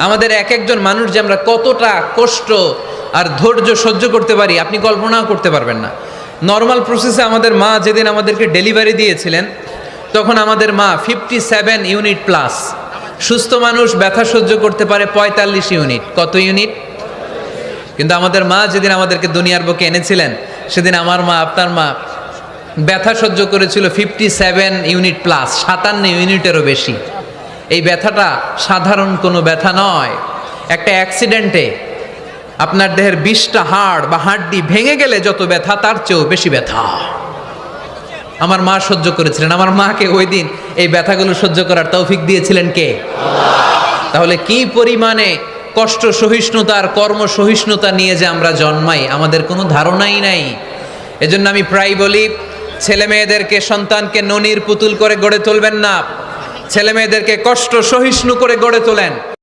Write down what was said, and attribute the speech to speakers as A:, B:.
A: আমাদের এক একজন মানুষ যে আমরা কতটা কষ্ট আর ধৈর্য সহ্য করতে পারি আপনি কল্পনাও করতে পারবেন না। নর্মাল প্রসেসে আমাদের মা যেদিন আমাদেরকে ডেলিভারি দিয়েছিলেন তখন আমাদের মা 57 ইউনিট প্লাস। সুস্থ মানুষ ব্যথা সহ্য করতে পারে 45 ইউনিট। কত ইউনিট? কিন্তু আমাদের মা যেদিন আমাদেরকে দুনিয়ার বুকে এনেছিলেন সেদিন আমার মা, আপনার মা ব্যথা সহ্য করেছিল 57 ইউনিট প্লাস, 57 ইউনিটেরও বেশি। এই ব্যথাটা সাধারণ কোনো ব্যথা নয়। একটা অ্যাক্সিডেন্টে আপনার দেহের 20টা হাড় বা হাড্ডি ভেঙে গেলে যত ব্যথা তার চেয়েও বেশি ব্যথা আমার মা সহ্য করেছিলেন। আমার মাকে ওই দিন এই ব্যথাগুলো সহ্য করার তৌফিক দিয়েছিলেন কে? তাহলে কি পরিমাণে কষ্ট সহিষ্ণুতার কর্ম সহিষ্ণুতা নিয়ে যে আমরা জন্মাই আমাদের কোনো ধারণাই নাই। এজন্য আমি প্রায় বলি, ছেলে মেয়েদেরকে, সন্তানকে ননির পুতুল করে গড়ে তুলবেন না, ছেলে মেয়েদেরকে কষ্ট সহিষ্ণু করে গড়ে তোলেন।